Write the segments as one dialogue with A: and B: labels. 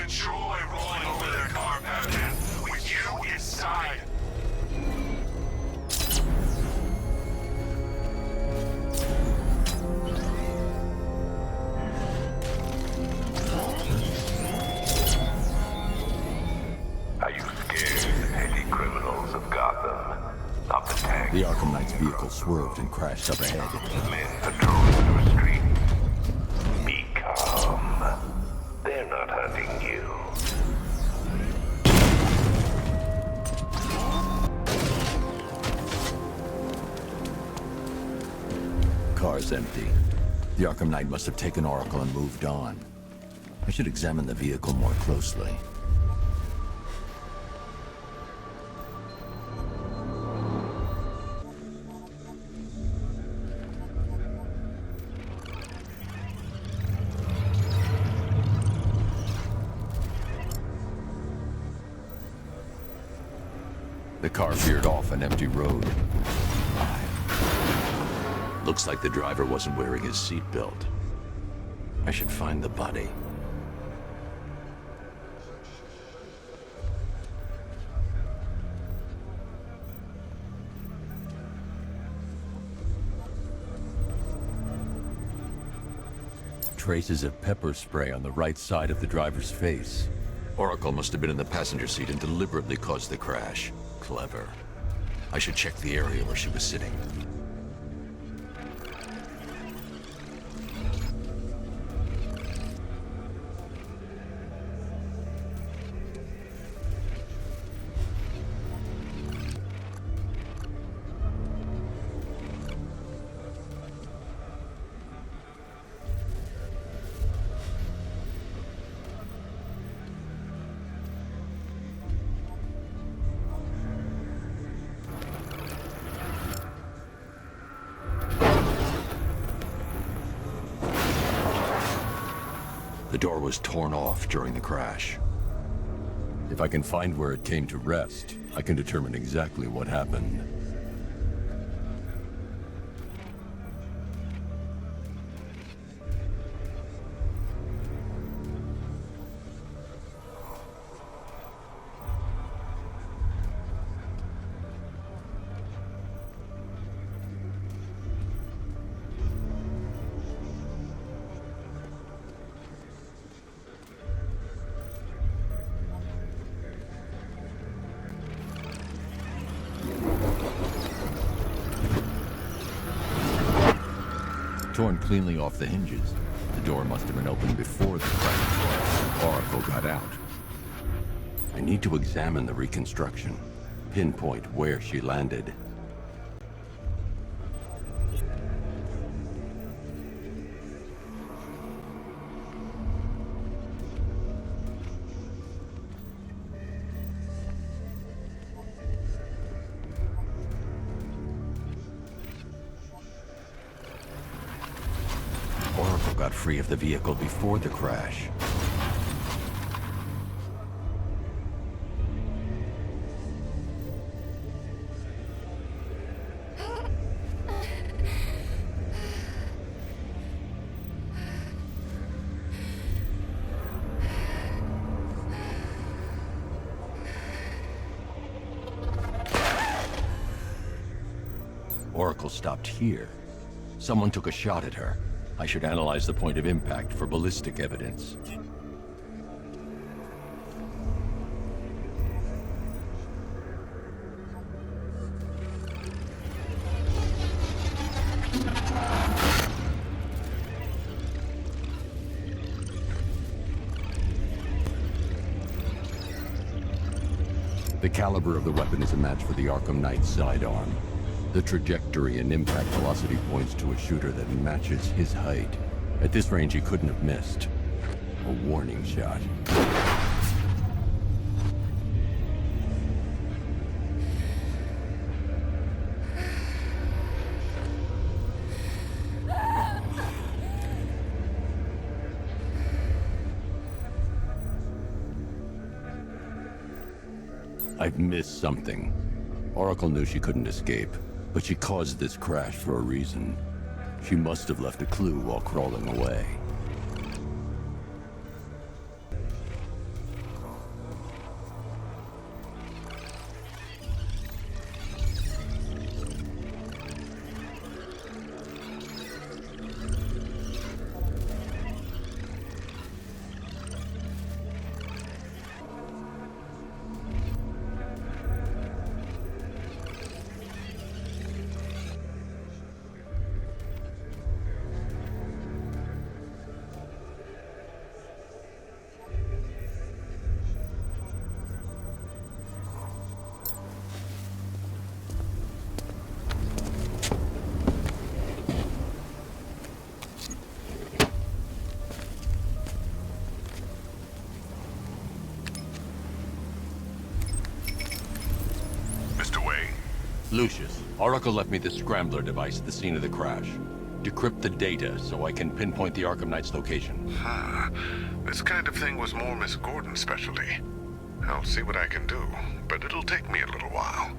A: enjoy rolling over their car, Batman, with you inside.
B: Are you scared, petty criminals of Gotham? Of the tank?
C: The Arkham Knight's vehicle swerved and crashed up ahead.
B: Men patrolling your streets. Be calm. They're not hunting you.
C: Car's empty. The Arkham Knight must have taken Oracle and moved on. I should examine the vehicle more closely. The car veered off an empty road. Looks like the driver wasn't wearing his seatbelt. I should find the body. Traces of pepper spray on the right side of the driver's face. Oracle must have been in the passenger seat and deliberately caused the crash. Clever. I should check the area where she was sitting. The door was torn off during the crash. If I can find where it came to rest, I can determine exactly what happened. Torn cleanly off the hinges. The door must have been opened before the crash. Oracle got out. I need to examine the reconstruction, pinpoint where she landed. Oracle got free of the vehicle before the crash. Oracle stopped here. Someone took a shot at her. I should analyze the point of impact for ballistic evidence. The caliber of the weapon is a match for the Arkham Knight's sidearm. The trajectory and impact velocity points to a shooter that matches his height. At this range, he couldn't have missed. A warning shot. I've missed something. Oracle knew she couldn't escape. But she caused this crash for a reason. She must have left a clue while crawling away. Lucius, Oracle left me the scrambler device at the scene of the crash. Decrypt the data so I can pinpoint the Arkham Knight's location.
D: This kind of thing was more Miss Gordon's specialty. I'll see what I can do, but it'll take me a little while.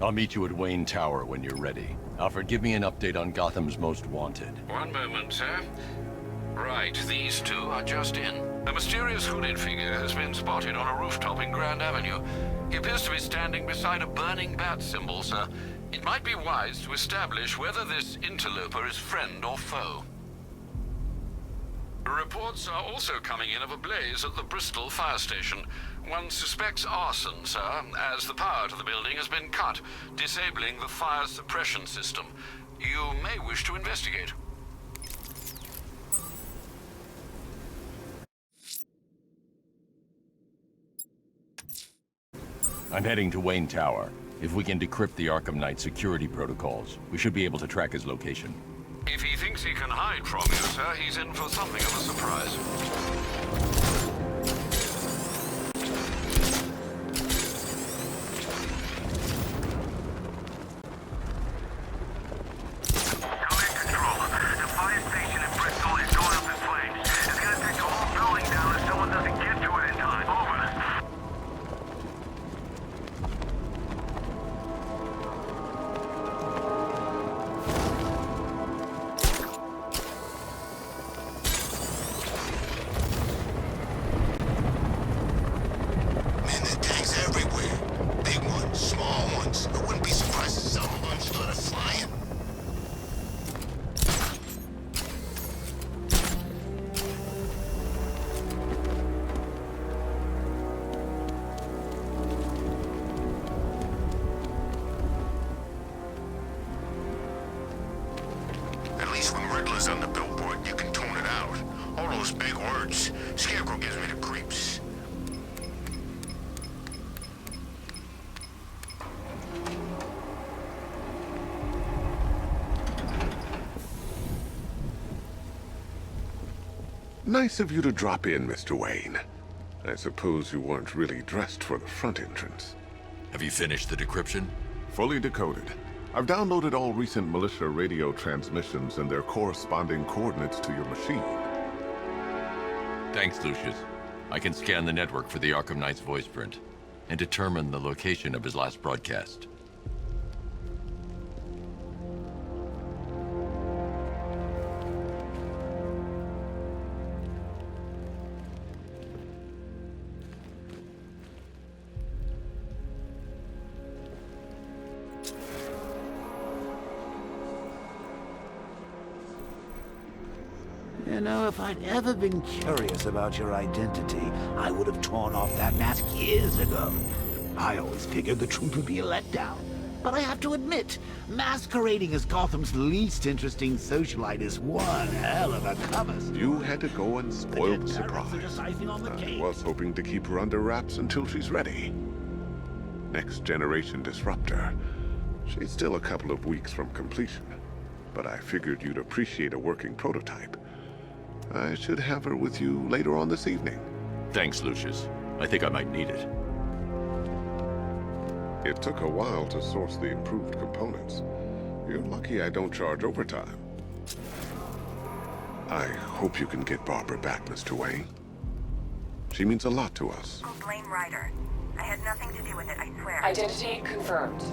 C: I'll meet you at Wayne Tower when you're ready. Alfred, give me an update on Gotham's Most Wanted.
E: One moment, sir. Right, these two are just in. A mysterious hooded figure has been spotted on a rooftop in Grand Avenue. He appears to be standing beside a burning bat symbol, sir. It might be wise to establish whether this interloper is friend or foe. Reports are also coming in of a blaze at the Bristol fire station. One suspects arson, sir, as the power to the building has been cut, disabling the fire suppression system. You may wish to investigate.
C: I'm heading to Wayne Tower. If we can decrypt the Arkham Knight security protocols, we should be able to track his location.
E: If he thinks he can hide from you, sir, he's in for something of a surprise.
D: On the billboard, you can tone it out. All those big words. Scarecrow gives me the creeps. Nice of you to drop in, Mr. Wayne. I suppose you weren't really dressed for the front entrance.
C: Have you finished the decryption?
D: Fully decoded. I've downloaded all recent militia radio transmissions and their corresponding coordinates to your machine.
C: Thanks, Lucius. I can scan the network for the Arkham Knight's voice print and determine the location of his last broadcast.
F: You know, if I'd ever been curious about your identity, I would have torn off that mask years ago. I always figured the truth would be a letdown. But I have to admit, masquerading as Gotham's least interesting socialite is one hell of a cover story.
D: You had to go and spoil the surprise. I was hoping to keep her under wraps until she's ready. Next generation disruptor. She's still a couple of weeks from completion. But I figured you'd appreciate a working prototype. I should have her with you later on this evening.
C: Thanks, Lucius. I think I might need it.
D: It took a while to source the improved components. You're lucky I don't charge overtime. I hope you can get Barbara back, Mr. Wayne. She means a lot to us.
G: Blame Ryder. I had nothing to do with it, I swear.
H: Identity confirmed.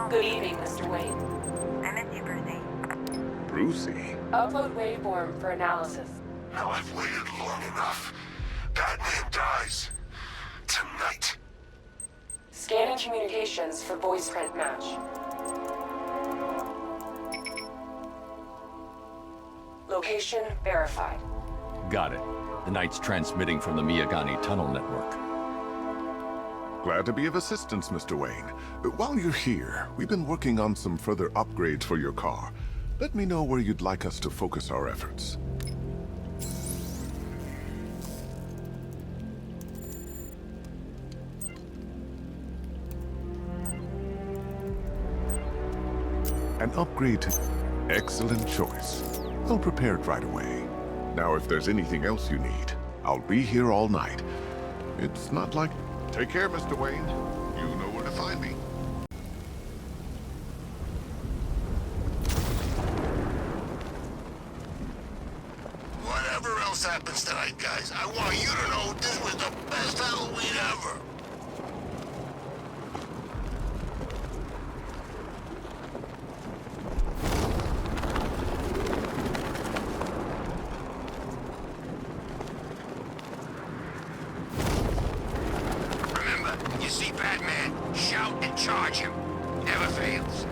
H: Good evening, Mr. Wayne.
G: I miss you, Brucey.
D: Brucey?
H: Upload waveform for analysis.
A: Now I've waited long enough. Batman dies. Tonight.
H: Scanning communications for voice print match. Location verified.
C: Got it. The Knight's transmitting from the Miyagani tunnel network.
D: Glad to be of assistance, Mr. Wayne. While you're here, we've been working on some further upgrades for your car. Let me know where you'd like us to focus our efforts. An upgrade to... Excellent choice. I'll prepare it right away. Now, if there's anything else you need, I'll be here all night. It's not like... Take care, Mr. Wayne. You know where to find me.
A: else happens tonight, guys, I want you to know this was the best Halloween ever. Remember, you see Batman, shout and charge him. Never fails.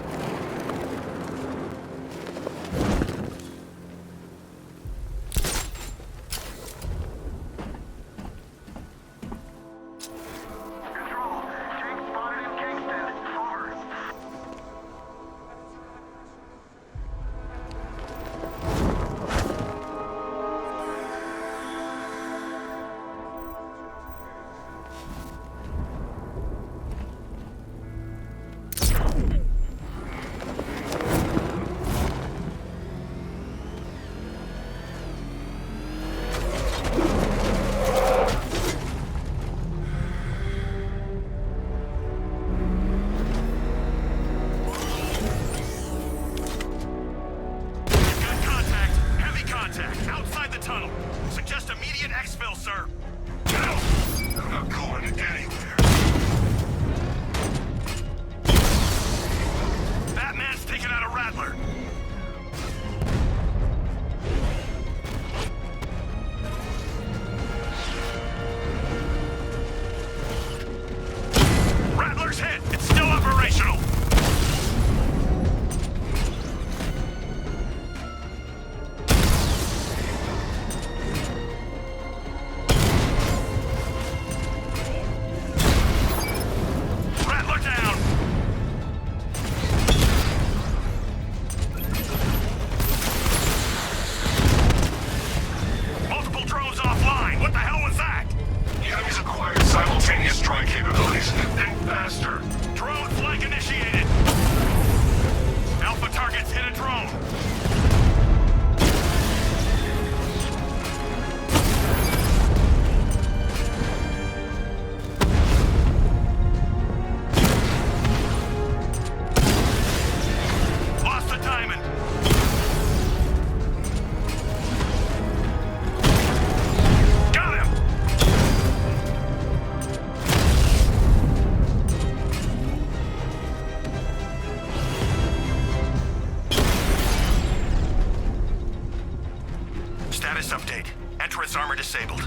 I: Update. Entrance armor disabled.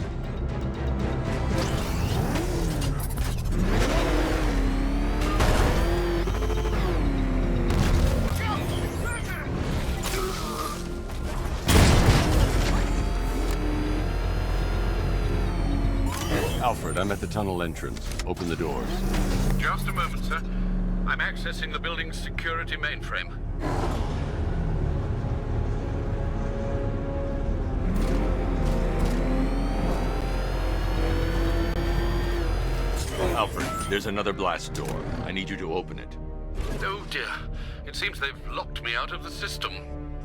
C: Alfred, I'm at the tunnel entrance. Open the doors.
E: Just a moment, sir. I'm accessing the building's security mainframe.
C: Alfred, there's another blast door. I need you to open it.
E: Oh dear. It seems they've locked me out of the system.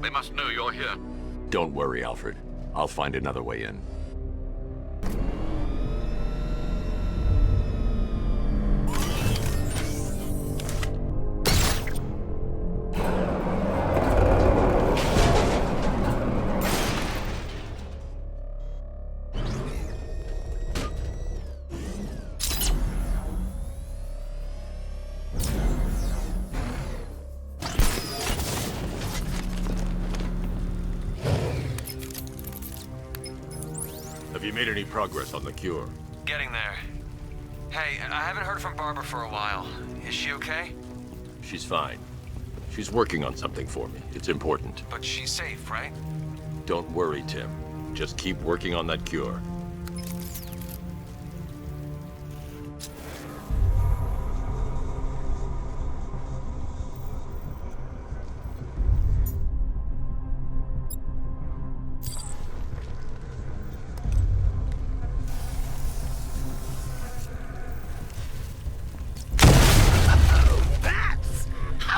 E: They must know you're here.
C: Don't worry, Alfred. I'll find another way in. Have you made any progress on the cure?
J: Getting there. Hey, I haven't heard from Barbara for a while. Is she okay?
C: She's fine. She's working on something for me. It's important.
J: But she's safe, right?
C: Don't worry, Tim. Just keep working on that cure.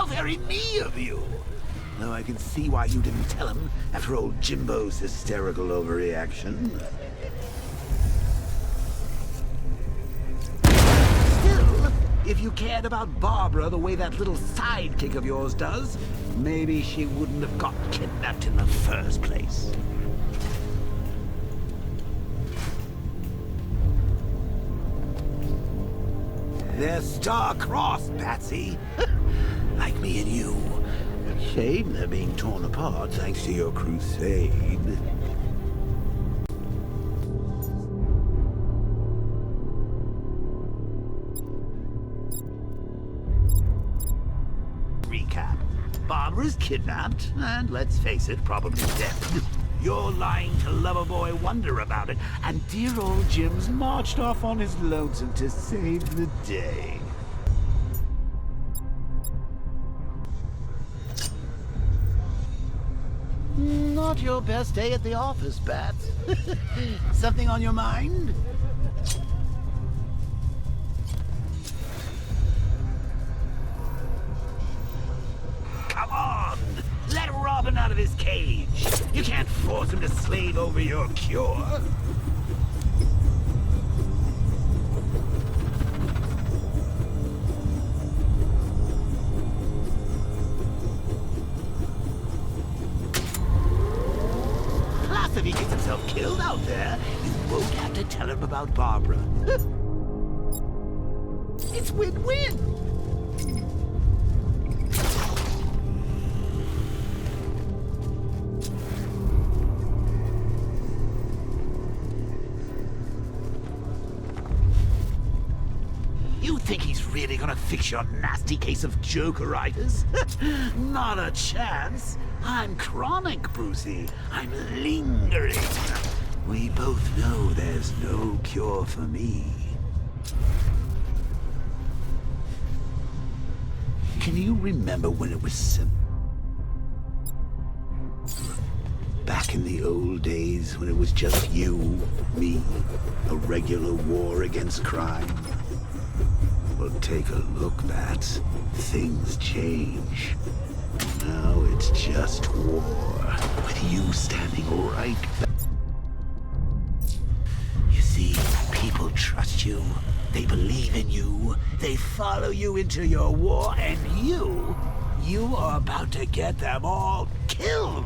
F: Very me of you. Though I can see why you didn't tell him after old Jimbo's hysterical overreaction. Still, if you cared about Barbara the way that little sidekick of yours does, maybe she wouldn't have got kidnapped in the first place. They're star-crossed, Patsy. Like me and you. Shame they're being torn apart thanks to your crusade. Recap. Barbara's kidnapped, and let's face it, probably dead. You're lying to Loverboy Wonder about it, and dear old Jim's marched off on his lonesome to save the day. Not your best day at the office, Bats. Something on your mind? Come on! Let Robin out of his cage! You can't force him to slave over your cure! Plus, if he gets himself killed out there, you won't have to tell him about Barbara. It's win-win! You think he's really gonna fix your nasty case of Jokeritis? Not a chance. I'm chronic, Brucey. I'm lingering. We both know there's no cure for me. Can you remember when it was simple? Back in the old days when it was just you, me, a regular war against crime? Well, take a look, Bats. Things change. Now it's just war, with you standing right back. You see, people trust you. They believe in you. They follow you into your war, and you are about to get them all killed.